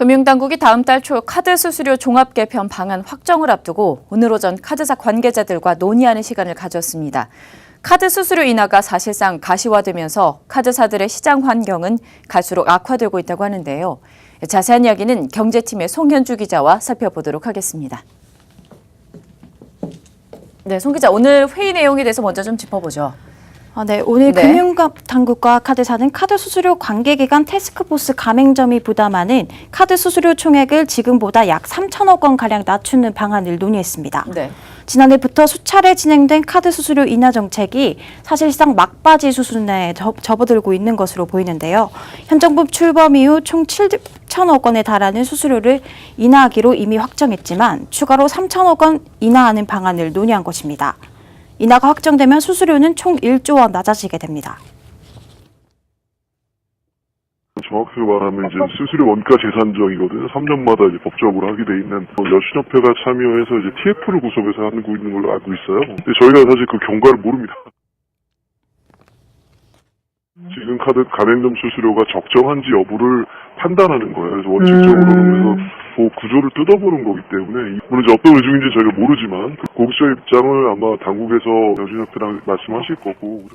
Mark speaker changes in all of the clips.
Speaker 1: 금융당국이 다음 달 초 카드 수수료 종합 개편 방안 확정을 앞두고 오늘 오전 카드사 관계자들과 논의하는 시간을 가졌습니다. 카드 수수료 인하가 사실상 가시화되면서 카드사들의 시장 환경은 갈수록 악화되고 있다고 하는데요. 자세한 이야기는 경제팀의 송현주 기자와 살펴보도록 하겠습니다. 네, 송 기자, 오늘 회의 내용에 대해서 먼저 좀 짚어보죠.
Speaker 2: 네, 오늘 금융당국과 카드사는 카드 수수료 관계기관 태스크포스 가맹점이 부담하는 카드 수수료 총액을 지금보다 약 3천억 원가량 낮추는 방안을 논의했습니다. 네. 지난해부터 수차례 진행된 카드 수수료 인하 정책이 사실상 막바지 수준에 접어들고 있는 것으로 보이는데요. 현 정부 출범 이후 총 7천억 원에 달하는 수수료를 인하하기로 이미 확정했지만 추가로 3천억 원 인하하는 방안을 논의한 것입니다. 인하가 확정되면 수수료는 총 1조 원 낮아지게 됩니다.
Speaker 3: 정확하게 말하면 이제 수수료 원가 재산정이거든요. 3년마다 이제 법적으로 하게 돼 있는 여신협회가 참여해서 이제 TF를 구성해서 하고 있는 걸로 알고 있어요. 근데 저희가 사실 그 경과를 모릅니다. 지금 카드 가맹점 수수료가 적정한지 여부를 판단하는 거예요. 그래서 원칙적으로는 그래서 그 구조를 뜯어보는 거기 때문에 물론 이제 어떤 의중인지 저희가 모르지만 그 공식적 입장을 아마 당국에서 여신협회랑 말씀하실 거고.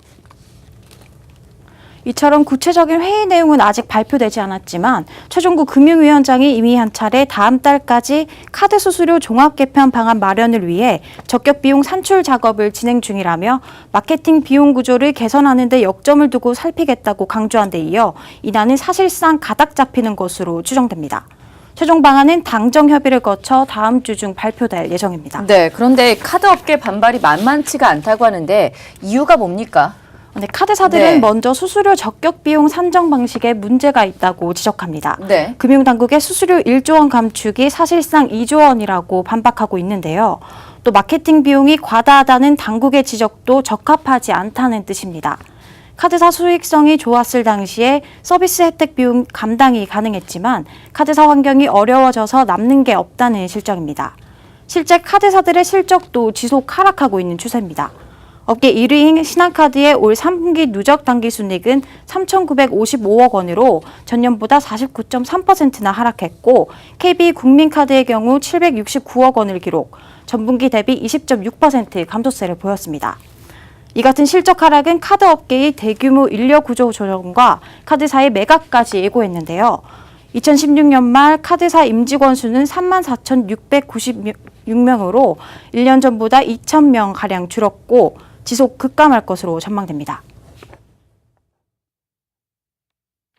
Speaker 2: 이처럼 구체적인 회의 내용은 아직 발표되지 않았지만 최종구 금융위원장이 이미 한 차례 다음 달까지 카드 수수료 종합 개편 방안 마련을 위해 적격 비용 산출 작업을 진행 중이라며 마케팅 비용 구조를 개선하는 데 역점을 두고 살피겠다고 강조한 데 이어 인하는 사실상 가닥 잡히는 것으로 추정됩니다. 최종 방안은 당정 협의를 거쳐 다음 주 중 발표될 예정입니다.
Speaker 1: 네, 그런데 카드 업계 반발이 만만치가 않다고 하는데 이유가 뭡니까?
Speaker 2: 네, 카드사들은 먼저 수수료 적격 비용 산정 방식에 문제가 있다고 지적합니다. 네. 금융당국의 수수료 1조 원 감축이 사실상 2조 원이라고 반박하고 있는데요. 또 마케팅 비용이 과다하다는 당국의 지적도 적합하지 않다는 뜻입니다. 카드사 수익성이 좋았을 당시에 서비스 혜택 비용 감당이 가능했지만 카드사 환경이 어려워져서 남는 게 없다는 실정입니다. 실제 카드사들의 실적도 지속 하락하고 있는 추세입니다. 업계 1위인 신한카드의 올 3분기 누적 당기순이익은 3,955억 원으로 전년보다 49.3%나 하락했고 KB국민카드의 경우 769억 원을 기록, 전분기 대비 20.6% 감소세를 보였습니다. 이 같은 실적 하락은 카드 업계의 대규모 인력 구조 조정과 카드사의 매각까지 예고했는데요. 2016년 말 카드사 임직원 수는 34,696명으로 1년 전보다 2,000명가량 줄었고 지속 급감할 것으로 전망됩니다.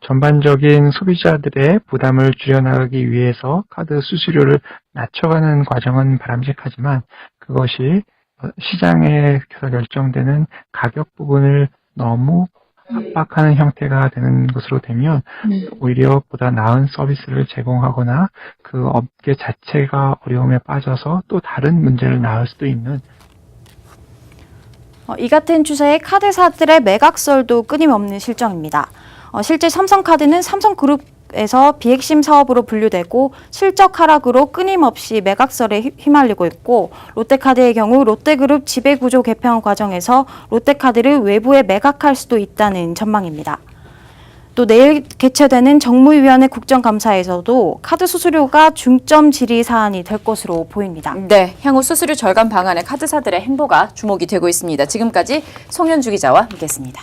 Speaker 4: 전반적인 소비자들의 부담을 줄여나가기 위해서 카드 수수료를 낮춰가는 과정은 바람직하지만 그것이 시장에서 결정되는 가격 부분을 너무 압박하는 형태가 되는 것으로 되면 오히려 보다 나은 서비스를 제공하거나 그 업계 자체가 어려움에 빠져서 또 다른 문제를 낳을 수도 있는
Speaker 2: 이 같은 추세에 카드사들의 매각설도 끊임없는 실정입니다. 실제 삼성카드는 삼성그룹에서 비핵심 사업으로 분류되고 실적 하락으로 끊임없이 매각설에 휘말리고 있고 롯데카드의 경우 롯데그룹 지배구조 개편 과정에서 롯데카드를 외부에 매각할 수도 있다는 전망입니다. 또 내일 개최되는 정무위원회 국정감사에서도 카드 수수료가 중점 질의 사안이 될 것으로 보입니다.
Speaker 1: 네, 향후 수수료 절감 방안에 카드사들의 행보가 주목이 되고 있습니다. 지금까지 송현주 기자와 함께했습니다.